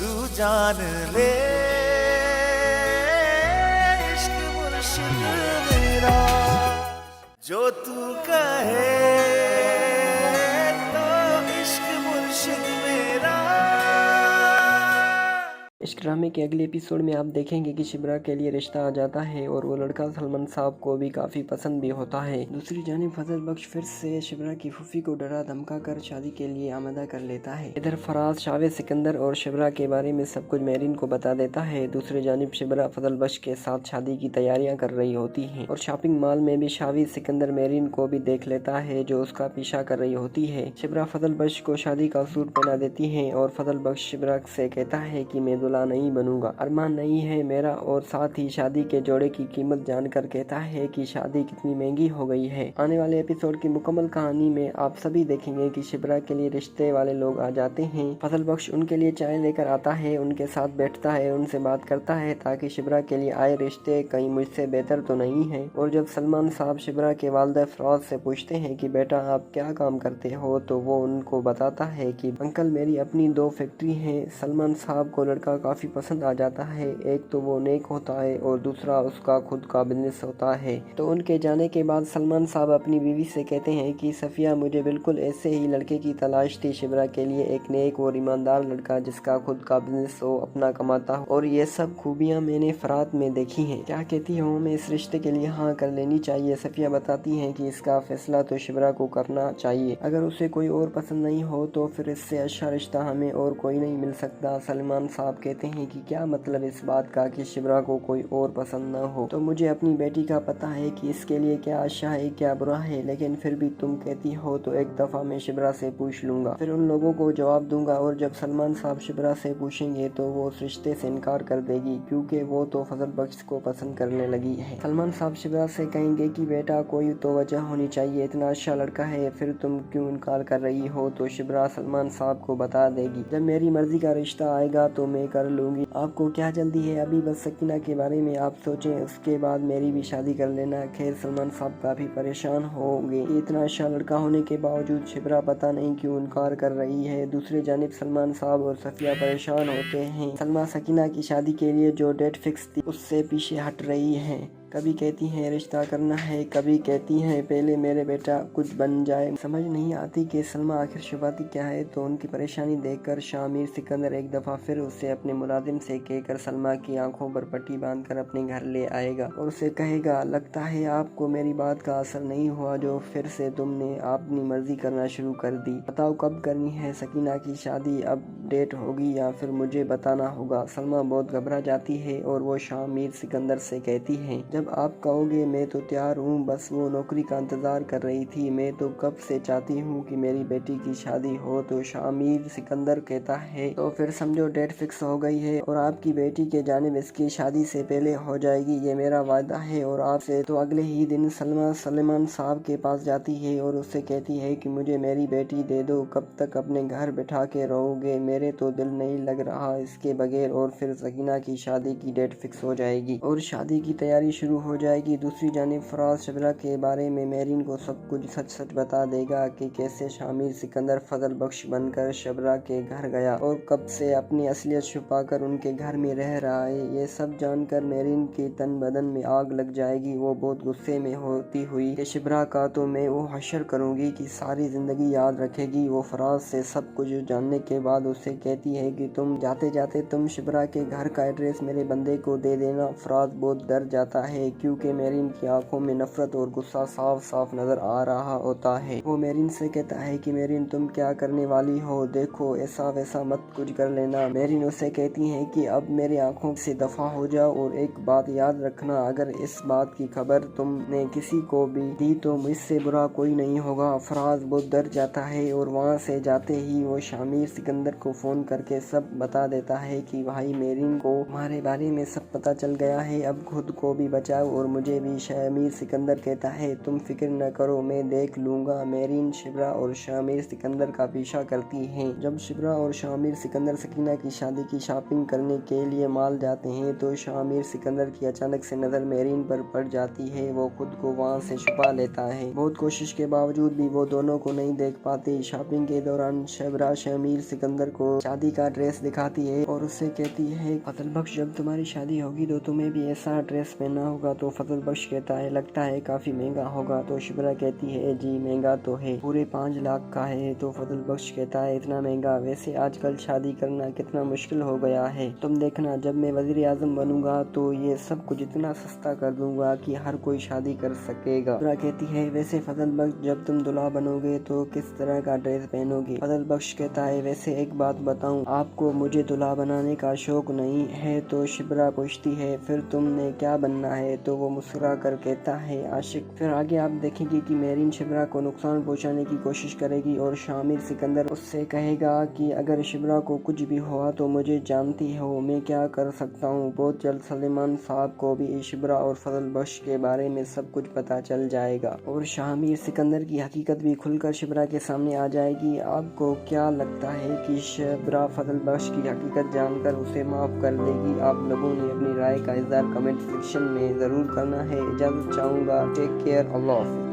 तू जान ले इश्क मुर्शिद मेरा, जो तू कहे तो इश्क मुर्शिद मेरा। इस ड्रामे के अगले एपिसोड में आप देखेंगे कि शिब्रा के लिए रिश्ता आ जाता है और वो लड़का सलमान साहब को भी काफ़ी पसंद भी होता है। दूसरी जानिब फजल बख्श फिर से शिब्रा की फूफी को डरा धमका कर शादी के लिए आमादा कर लेता है। इधर फराज शावेद सिकंदर और शिब्रा के बारे में सब कुछ मेरीन को बता देता है। दूसरी जानिब शिब्रा फजल बख्श के साथ शादी की तैयारियां कर रही होती है और शॉपिंग मॉल में भी शावेद सिकंदर मेरीन को भी देख लेता है जो उसका पीछा कर रही होती है। शिब्रा फजल बख्श को शादी का सूट पहना देती है और फजल बख्श शिब्रा से कहता है कि मैं दूल्हा नहीं बनूंगा, अरमान नहीं है मेरा, और साथ ही शादी के जोड़े की कीमत जानकर कहता है कि शादी कितनी महंगी हो गई है। आने वाले एपिसोड की मुकम्मल कहानी में आप सभी देखेंगे कि शिब्रा के लिए रिश्ते वाले लोग आ जाते हैं। फजल बख्श उनके लिए चाय लेकर आता है, उनके साथ बैठता है, उनसे बात करता है ताकि शिब्रा के लिए आए रिश्ते कहीं मुझसे बेहतर तो नहीं है। और जब सलमान साहब शिब्रा के वालिदा फराज से पूछते हैं कि बेटा आप क्या काम करते हो, तो वो उनको बताता है कि अंकल मेरी अपनी 2 फैक्ट्री है। सलमान साहब को लड़का काफी पसंद आ जाता है, एक तो वो नेक होता है और दूसरा उसका खुद का बिजनेस होता है। तो उनके जाने के बाद सलमान साहब अपनी बीवी से कहते हैं कि सफिया मुझे बिल्कुल ऐसे ही लड़के की तलाश थी शिब्रा के लिए, एक नेक और ईमानदार लड़का जिसका खुद का बिजनेस हो, अपना कमाता हो, और ये सब खूबियां मैंने फरात में देखी हैं। क्या कहती हो, मैं इस रिश्ते के लिए हाँ कर लेनी चाहिए। सफिया बताती है कि इसका फैसला तो शिब्रा को करना चाहिए, अगर उसे कोई और पसंद नहीं हो तो फिर इससे अच्छा रिश्ता हमें और कोई नहीं मिल सकता। सलमान साहब कहते हैं कि क्या मतलब इस बात का कि शिब्रा को कोई और पसंद न हो, तो मुझे अपनी बेटी का पता है कि इसके लिए क्या अच्छा है क्या बुरा है, लेकिन फिर भी तुम कहती हो तो एक दफा मैं शिब्रा से पूछ लूंगा, फिर उन लोगों को जवाब दूंगा। और जब सलमान साहब शिब्रा से पूछेंगे तो वो उस रिश्ते से इनकार कर देगी क्योंकि वो तो फजल बख्श को पसंद करने लगी है। सलमान साहब शिब्रा से कहेंगे कि बेटा कोई तो वजह होनी चाहिए, इतना अच्छा लड़का है फिर तुम क्यों इनकार कर रही हो। तो शिब्रा सलमान साहब को बता देगी जब मेरी मर्जी का रिश्ता आएगा तो मैं कर लूंगी, आपको क्या जल्दी है, अभी बस सकीना के बारे में आप सोचें, उसके बाद मेरी भी शादी कर लेना। खैर सलमान साहब काफी परेशान होंगे, इतना अच्छा लड़का होने के बावजूद शिब्रा पता नहीं क्यों इनकार कर रही है। दूसरी जानिब सलमान साहब और सफिया परेशान होते हैं। सलमा सकीना की शादी के लिए जो डेट फिक्स थी उससे पीछे हट रही है, कभी कहती हैं रिश्ता करना है, कभी कहती हैं पहले मेरे बेटा कुछ बन जाए। समझ नहीं आती कि सलमा आखिर छुपाती क्या है। तो उनकी परेशानी देखकर शामिर सिकंदर एक दफा फिर उसे अपने मुलाजिम से कहकर सलमा की आंखों पर पट्टी बांधकर अपने घर ले आएगा और उसे कहेगा लगता है आपको मेरी बात का असर नहीं हुआ, जो फिर से तुमने अपनी मर्जी करना शुरू कर दी, बताओ कब करनी है सकीना की शादी, अब डेट होगी या फिर मुझे बताना होगा। सलमा बहुत घबरा जाती है और वो शामिर सिकंदर से कहती है जब आप कहोगे मैं तो तैयार हूँ, बस वो नौकरी का इंतजार कर रही थी, मैं तो कब से चाहती हूँ कि मेरी बेटी की शादी हो। तो शामिर सिकंदर कहता है तो फिर समझो डेट फिक्स हो गई है और आपकी बेटी के जानिब इसकी शादी से पहले हो जाएगी, ये मेरा वादा है। और आपसे तो अगले ही दिन सलमा सलमान साहब के पास जाती है और उससे कहती है कि मुझे मेरी बेटी दे दो, कब तक अपने घर बैठा के रहोगे, मेरे तो दिल नहीं लग रहा इसके बगैर। और फिर सकीना की शादी की डेट फिक्स हो जाएगी और शादी की तैयारी शुरू हो जाएगी। दूसरी जानिब फराज शिब्रा के बारे में मेरीन को सब कुछ सच सच बता देगा कि कैसे शामिर सिकंदर फजल बख्श बनकर शिब्रा के घर गया और कब से अपनी असलियत छुपाकर उनके घर में रह रहा है। ये सब जानकर मेरीन के तन बदन में आग लग जाएगी। वो बहुत गुस्से में होती हुई कि शिब्रा का तो मैं वो हशर करूंगी कि सारी जिंदगी याद रखेगी। वो फराज से सब कुछ जानने के बाद उससे कहती है कि तुम जाते जाते तुम शिब्रा के घर का एड्रेस मेरे बंदे को दे देना। फराज बहुत डर जाता है क्योंकि मेरीन की आंखों में नफरत और गुस्सा साफ साफ नजर आ रहा होता है। वो मेरीन से कहता है कि मेरीन तुम क्या करने वाली हो, देखो ऐसा वैसा मत कुछ कर लेना। मेरीन उसे कहती है कि अब मेरे आंखों से दफा हो जाओ और एक बात याद रखना, अगर इस बात की खबर तुमने किसी को भी दी तो मुझसे बुरा कोई नहीं होगा। फराज बहुत डर जाता है और वहाँ से जाते ही वो शामिर सिकंदर को फोन करके सब बता देता है कि भाई मेरीन को तुम्हारे बारे में सब पता चल गया है, अब खुद को भी बचाओ और मुझे भी। शामिर सिकंदर कहता है तुम फिक्र न करो मैं देख लूंगा। मेरीन शिब्रा और शामिर सिकंदर का पीछा करती हैं। जब शिब्रा और शामिर सिकंदर सकीना की शादी की शॉपिंग करने के लिए मॉल जाते हैं तो शामिर सिकंदर की अचानक से नजर मेरीन पर पड़ जाती है। वो खुद को वहाँ से छुपा लेता है, बहुत कोशिश के बावजूद भी वो दोनों को नहीं देख पाती। शॉपिंग के दौरान शिब्रा शामिर सिकंदर को शादी का ड्रेस दिखाती है और उससे कहती है फजल बख्श जब तुम्हारी शादी होगी तो तुम्हें भी ऐसा ड्रेस पहनना होगा। तो फजल बख्श कहता है लगता है काफी महंगा होगा। तो शिबरा कहती है जी महंगा तो है, पूरे 5 लाख का है। तो फजल बख्श कहता है इतना महंगा, वैसे आजकल शादी करना कितना मुश्किल हो गया है, तुम देखना जब मैं वजीर आजम बनूंगा तो ये सब कुछ इतना सस्ता कर दूंगा कि हर कोई शादी कर सकेगा। शिबरा कहती है वैसे फजल बख्श जब तुम दुल्हा बनोगे तो किस तरह का ड्रेस पहनोगे। फजल बख्श कहता है वैसे एक बात बताऊं, आपको मुझे दुल्हा बनाने का शौक नहीं है। तो शिबरा पूछती है फिर तुमने क्या बनना है। तो वो मुस्कुरा कर कहता है आशिक। फिर आगे आप देखेंगे कि मेरीन शिबरा को नुकसान पहुंचाने की कोशिश करेगी और शामिर सिकंदर उससे कहेगा कि अगर शिबरा को कुछ भी हुआ तो मुझे जानती हो मैं क्या कर सकता हूँ। बहुत जल्द सलेमान साहब को भी शिबरा और फजल बख्श के बारे में सब कुछ पता चल जाएगा और शामिर सिकंदर की हकीकत भी खुलकर शिबरा के सामने आ जाएगी। आपको क्या लगता है कि शिबरा फजल बख्श की हकीकत जानकर उसे माफ कर देगी? आप लोगों ने अपनी राय का इज़हार कमेंट सेक्शन में ज़रूर करना है। इजाज़त चाहूँगा। टेक केयर, अल्लाह हाफ़िज़।